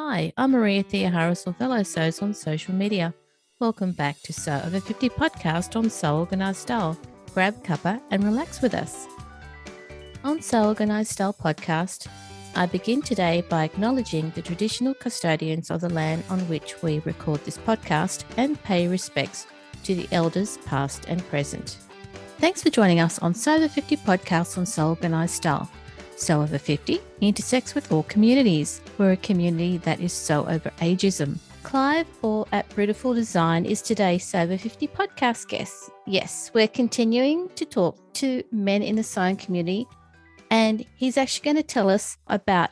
Hi, I'm Maria Thea Harris or Fellow Sews on social media. Welcome back to Sew Over 50 podcast on Sew Organised Style. Grab a cuppa and relax with us. On Sew Organised Style podcast, I begin today by acknowledging the traditional custodians of the land on which we record this podcast and pay respects to the elders past and present. Thanks for joining us on Sew Over 50 podcast on Sew Organised Style. Sew Over 50 intersects with all communities. We're a community that is so over ageism. Clive, or at Beautiful Design, is today's Sew Over 50 podcast guest. Yes, we're continuing to talk to men in the sewing community, and he's actually going to tell us about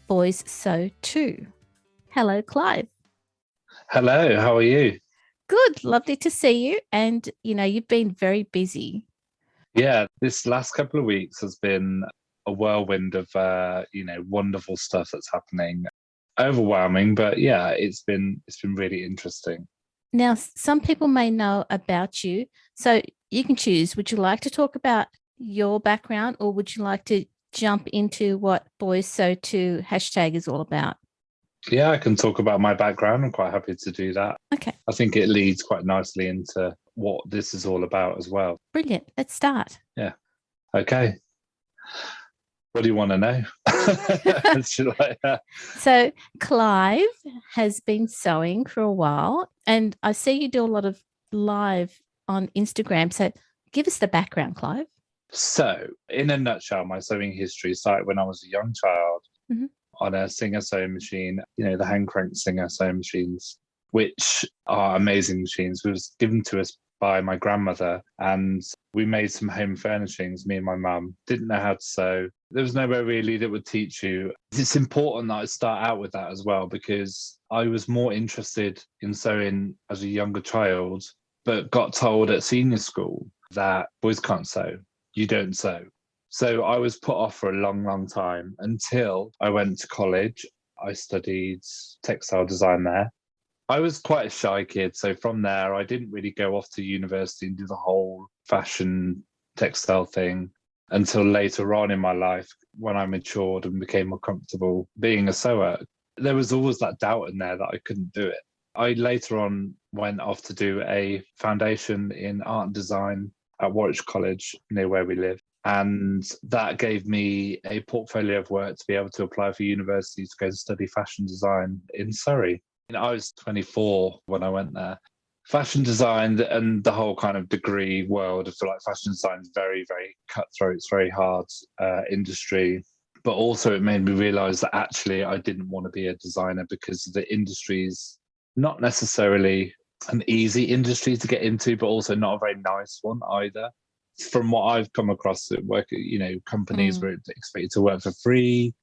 BoysSewToo. Hello, Clive. Hello, how are you? Good, lovely to see you. And, you've been very busy. Yeah, this last couple of weeks has been a whirlwind of, wonderful stuff that's happening. Overwhelming, but yeah, it's been really interesting. Now, some people may know about you, so you can choose. Would you like to talk about your background, or would you like to jump into what BoysSewToo hashtag is all about? Yeah, I can talk about my background. I'm quite happy to do that. Okay. I think it leads quite nicely into what this is all about as well. Brilliant. Let's start. Yeah. Okay. What do you want to know? So Clive has been sewing for a while, and I see you do a lot of live on Instagram. So give us the background, Clive. So in a nutshell, my sewing history started when I was a young child on a Singer sewing machine, the hand crank Singer sewing machines, which are amazing machines. It was given to us by my grandmother, and we made some home furnishings, me and my mum. Didn't know how to sew. There was nowhere really that would teach you. It's important that I start out with that as well, because I was more interested in sewing as a younger child, but got told at senior school that boys can't sew. You don't sew. So I was put off for a long, long time until I went to college. I studied textile design there. I was quite a shy kid. So from there, I didn't really go off to university and do the whole fashion textile thing until later on in my life, when I matured and became more comfortable being a sewer. There was always that doubt in there that I couldn't do it. I later on went off to do a foundation in art and design at Warwick College, near where we live. And that gave me a portfolio of work to be able to apply for university to go and study fashion design in Surrey. I was 24 when I went there. Fashion design and the whole kind of degree world, I feel like fashion design is very, very cutthroat. It's very hard industry. But also it made me realise that actually I didn't want to be a designer, because the industry is not necessarily an easy industry to get into, but also not a very nice one either. From what I've come across at work, companies where it's expected to work for free.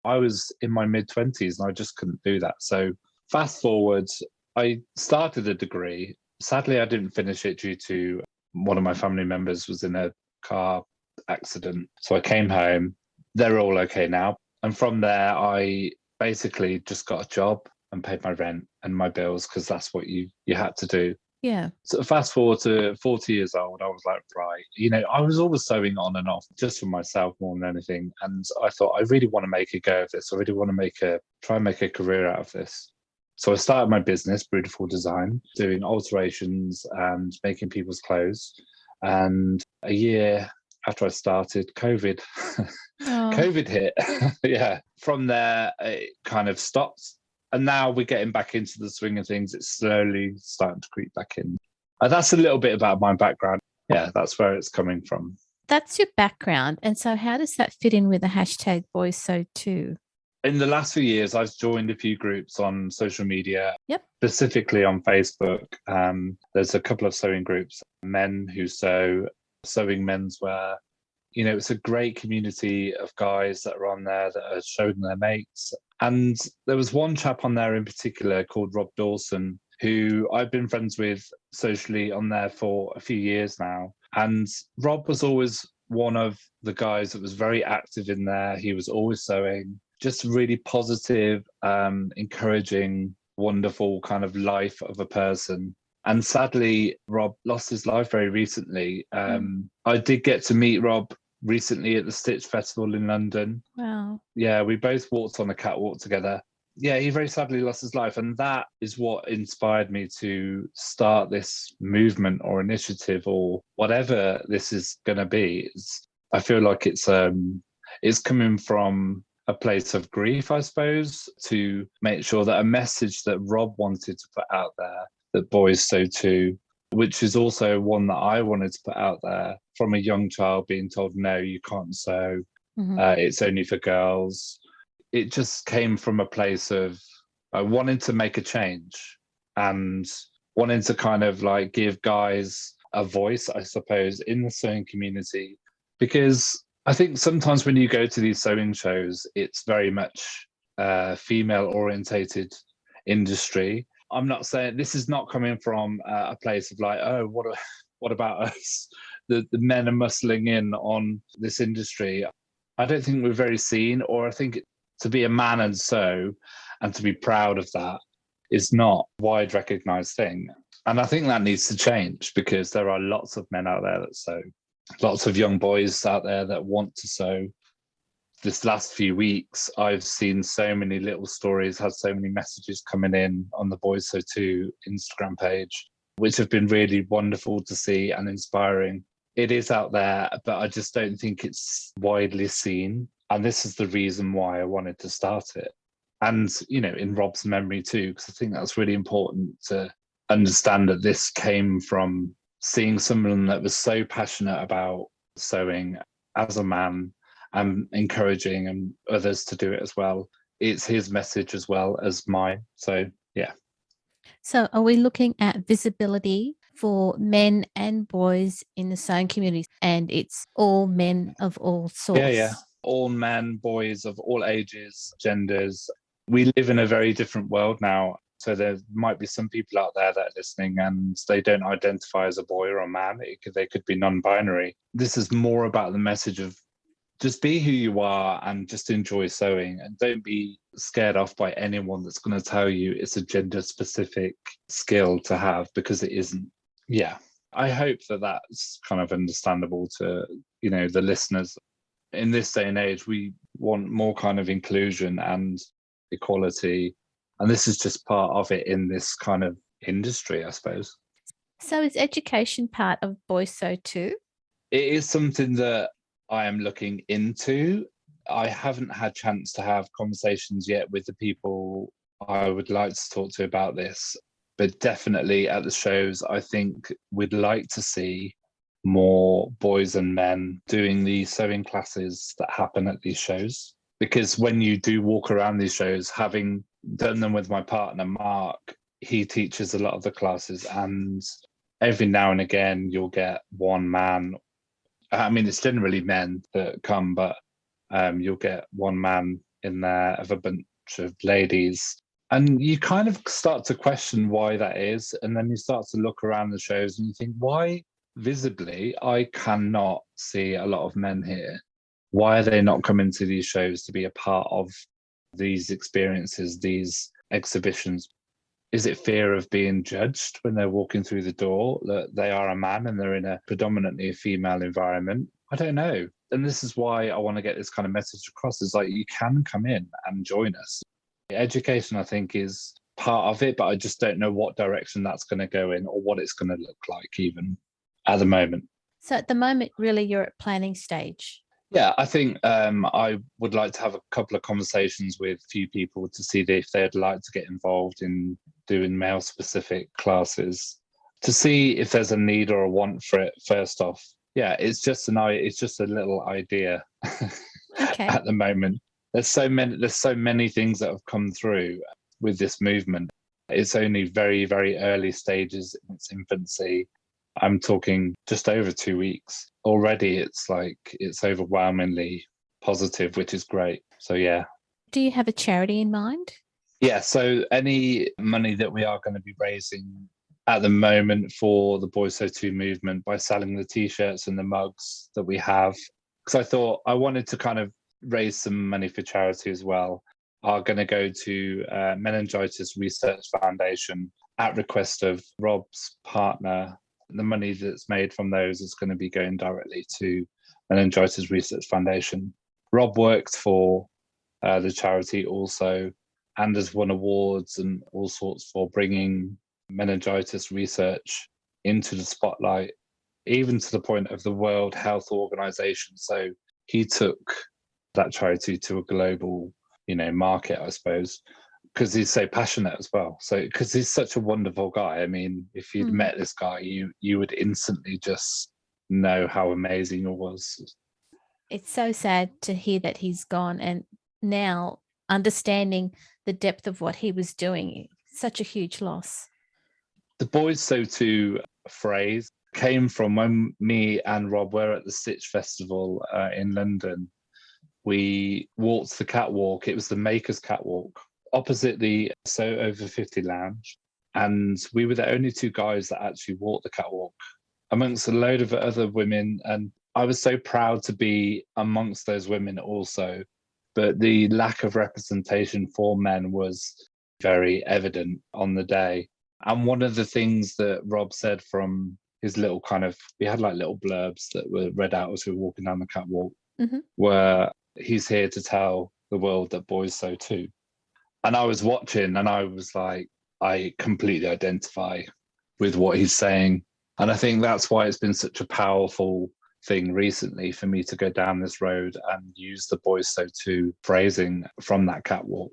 I was in my mid-20s and I just couldn't do that. So fast forward, I started a degree. Sadly, I didn't finish it due to one of my family members was in a car accident. So I came home. They're all okay now. And from there, I basically just got a job and paid my rent and my bills, because that's what you had to do. Yeah. So fast forward to 40 years old, I was like, right, I was always sewing on and off just for myself more than anything. And I thought, I really want to make a go of this. I really want to try and make a career out of this. So I started my business, Beautiful Design, doing alterations and making people's clothes. And a year after I started, COVID hit. Yeah. From there, it kind of stopped. And now we're getting back into the swing of things. It's slowly starting to creep back in. That's a little bit about my background. Yeah, that's where it's coming from. That's your background. And so how does that fit in with the hashtag BoysSewToo? In the last few years, I've joined a few groups on social media, specifically on Facebook. There's a couple of sewing groups, men who sew, sewing menswear. It's a great community of guys that are on there that are showing their mates. And there was one chap on there in particular called Rob Dawson, who I've been friends with socially on there for a few years now. And Rob was always one of the guys that was very active in there. He was always sewing, just really positive, encouraging, wonderful kind of life of a person. And sadly, Rob lost his life very recently. I did get to meet Rob recently at the Stitch Festival in London. Wow. Yeah, we both walked on the catwalk together. yeah, he very sadly lost his life. And that is what inspired me to start this movement or initiative or whatever this is going to be. I feel like it's coming from a place of grief, I suppose, to make sure that a message that Rob wanted to put out there, that boys sew too, which is also one that I wanted to put out there from a young child being told, no, you can't sew. It's only for girls. It just came from a place of wanting to make a change and wanting to kind of like give guys a voice, I suppose, in the sewing community. Because I think sometimes when you go to these sewing shows, it's very much female orientated industry. I'm not saying this is not coming from a place of like, oh, what about us? The men are muscling in on this industry. I don't think we're very seen, or I think to be a man and sew and to be proud of that is not a wide recognized thing. And I think that needs to change because there are lots of men out there that sew, lots of young boys out there that want to sew. This last few weeks, I've seen so many little stories, had so many messages coming in on the BoysSewToo Instagram page, which have been really wonderful to see and inspiring. It is out there, but I just don't think it's widely seen. And this is the reason why I wanted to start it. And, you know, in Rob's memory too, because I think that's really important to understand that this came from seeing someone that was so passionate about sewing as a man and encouraging others to do it as well. It's his message as well as mine. So, yeah. So are we looking at visibility for men and boys in the sewing community? And it's all men of all sorts? Yeah. All men, boys of all ages, genders. We live in a very different world now. So there might be some people out there that are listening and they don't identify as a boy or a man. They could be non-binary. This is more about the message of just be who you are and just enjoy sewing, and don't be scared off by anyone that's going to tell you it's a gender specific skill to have, because it isn't. Yeah. I hope that that's kind of understandable to, you know, the listeners. In this day and age, we want more kind of inclusion and equality. And this is just part of it in this kind of industry, I suppose. So is education part of BoysSewToo? It is something that I am looking into. I haven't had chance to have conversations yet with the people I would like to talk to about this, but definitely at the shows, I think we'd like to see more boys and men doing the sewing classes that happen at these shows. Because when you do walk around these shows, having done them with my partner, Mark, he teaches a lot of the classes, and every now and again you'll get one man. I mean, it's generally men that come, but you'll get one man in there of a bunch of ladies. And you kind of start to question why that is. And then you start to look around the shows and you think, why visibly I cannot see a lot of men here? Why are they not coming to these shows to be a part of these experiences, these exhibitions? Is it fear of being judged when they're walking through the door, that they are a man and they're in a predominantly female environment? I don't know. And this is why I want to get this kind of message across, is like, you can come in and join us. Education, I think, is part of it, but I just don't know what direction that's going to go in or what it's going to look like even at the moment. So at the moment, really, you're at planning stage. Yeah, I think I would like to have a couple of conversations with a few people to see if they'd like to get involved in doing male-specific classes, to see if there's a need or a want for it. First off, yeah, it's just a little idea. Okay. At the moment, there's so many things that have come through with this movement. It's only very, very early stages in its infancy. I'm talking just over 2 weeks. Already it's overwhelmingly positive, which is great. So, yeah. Do you have a charity in mind? Yeah, so any money that we are going to be raising at the moment for the BoysSewToo movement by selling the T-shirts and the mugs that we have, because I thought I wanted to kind of raise some money for charity as well, are going to go to Meningitis Research Foundation at request of Rob's partner. The money that's made from those is going to be going directly to Meningitis Research Foundation. Rob worked for the charity also, and has won awards and all sorts for bringing meningitis research into the spotlight, even to the point of the World Health Organization. So he took that charity to a global, market, I suppose, because he's so passionate as well. So because he's such a wonderful guy. I mean, if you'd met this guy, you would instantly just know how amazing he was. It's so sad to hear that he's gone, and now understanding the depth of what he was doing, such a huge loss. The BoysSewToo phrase came from when me and Rob were at the Stitch Festival in London. We walked the catwalk. It was the Makers Catwalk opposite the So Over 50 Lounge. And we were the only two guys that actually walked the catwalk amongst a load of other women. And I was so proud to be amongst those women also. But the lack of representation for men was very evident on the day. And one of the things that Rob said from his little we had like little blurbs that were read out as we were walking down the catwalk, were he's here to tell the world that boys sew too. And I was watching and I was like, I completely identify with what he's saying. And I think that's why it's been such a powerful thing recently for me to go down this road and use the boys sew too phrasing from that catwalk.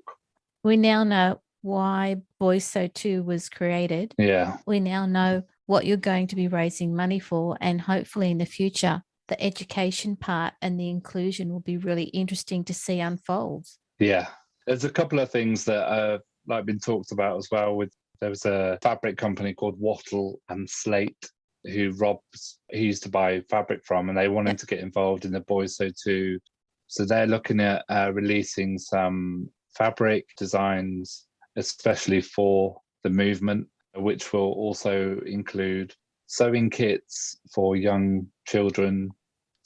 We now know why BoysSewToo was created. Yeah. We now know what you're going to be raising money for, and hopefully in the future, the education part and the inclusion will be really interesting to see unfold. Yeah. There's a couple of things that have been talked about as well. There was a fabric company called Wattle and Slate who he used to buy fabric from, and they wanted to get involved in the BoysSewToo. So they're looking at releasing some fabric designs, especially for the movement, which will also include sewing kits for young children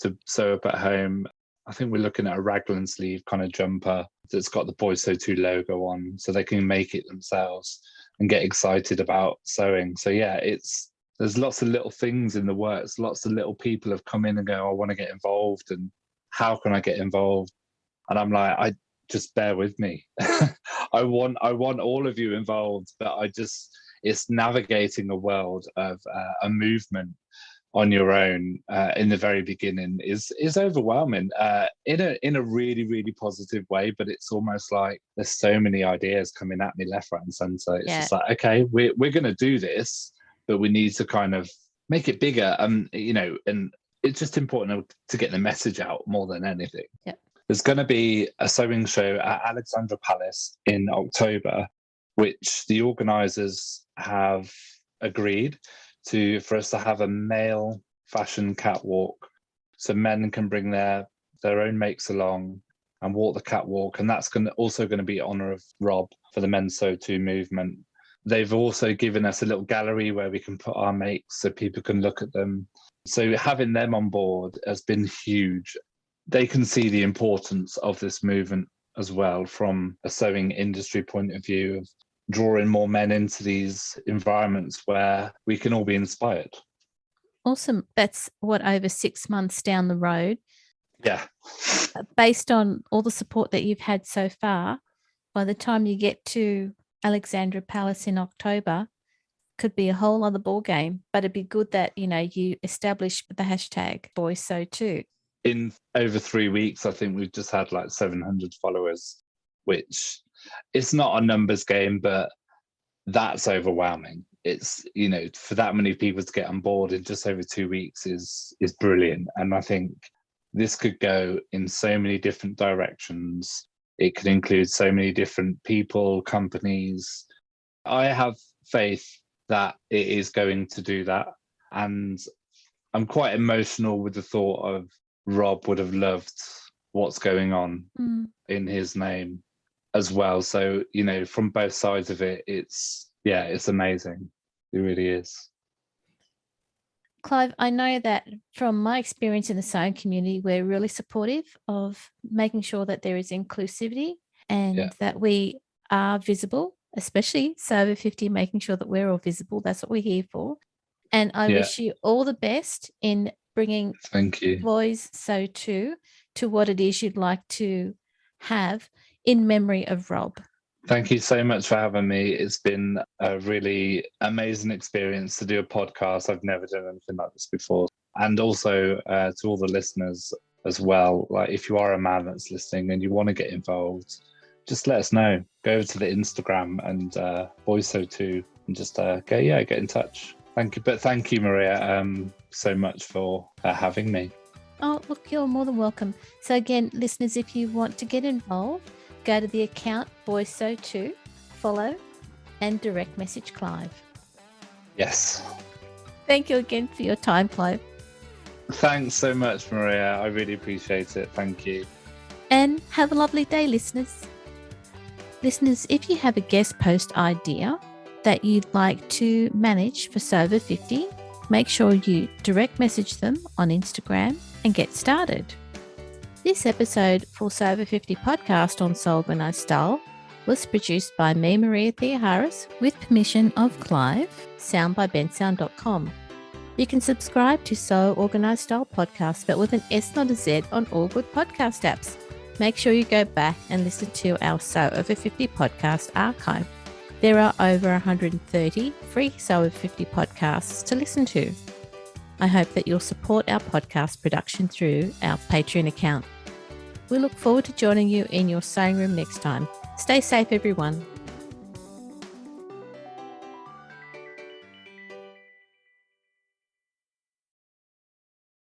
to sew up at home. I think we're looking at a raglan sleeve kind of jumper that's got the BoysSewToo logo on, so they can make it themselves and get excited about sewing. So yeah, there's lots of little things in the works. Lots of little people have come in and go, I want to get involved, and how can I get involved? And I'm like, just bear with me. I want all of you involved, but it's navigating a world of a movement on your own in the very beginning is overwhelming in a really, really positive way. But it's almost like there's so many ideas coming at me left, right, and centre. It's just like, okay, we're going to do this, but we need to kind of make it bigger. And it's just important to get the message out more than anything. Yeah. There's going to be a sewing show at Alexandra Palace in October, which the organisers have agreed for us to have a male fashion catwalk, so men can bring their own makes along and walk the catwalk. And that's also going to be in honour of Rob for the Men's Sew Too movement. They've also given us a little gallery where we can put our makes so people can look at them. So having them on board has been huge. They can see the importance of this movement as well from a sewing industry point of view, of drawing more men into these environments where we can all be inspired. Awesome. That's over 6 months down the road. Yeah. Based on all the support that you've had so far, by the time you get to Alexandra Palace in October, could be a whole other ball game. But it'd be good that you establish the hashtag BoysSewToo. In over 3 weeks, I think we've just had like 700 followers, which it's not a numbers game, but that's overwhelming. It's for that many people to get on board in just over 2 weeks is brilliant. And I think this could go in so many different directions. It could include so many different people, companies. I have faith that it is going to do that. And I'm quite emotional with the thought of Rob would have loved what's going on in his name as well. So, from both sides of it, it's amazing. It really is. Clive, I know that from my experience in the sewing community, we're really supportive of making sure that there is inclusivity and that we are visible, especially So Over 50, making sure that we're all visible. That's what we're here for. And I wish you all the best in bringing BoysSewToo to what it is you'd like to have in memory of Rob. Thank you so much for having me. It's been a really amazing experience to do a podcast. I've never done anything like this before. And also to all the listeners as well, like if you are a man that's listening and you want to get involved, just let us know. Go over to the Instagram and BoysSewToo and just get in touch. Thank you. But thank you, Maria, so much for having me. Oh, look, you're more than welcome. So again, listeners, if you want to get involved, go to the account BoysSewToo, follow, and direct message Clive. Yes. Thank you again for your time, Clive. Thanks so much, Maria. I really appreciate it. Thank you. And have a lovely day, listeners. Listeners, if you have a guest post idea that you'd like to manage for Sober 50, make sure you direct message them on Instagram and get started. This episode for Sober 50 podcast on So Organised Style was produced by me, Maria Theoharis, with permission of Clive, sound by bensound.com. You can subscribe to So Organised Style podcast, but with an S, not a Z, on all good podcast apps. Make sure you go back and listen to our So Over 50 podcast archive. There are over 130 free So Over 50 podcasts to listen to. I hope that you'll support our podcast production through our Patreon account. We look forward to joining you in your sewing room next time. Stay safe, everyone.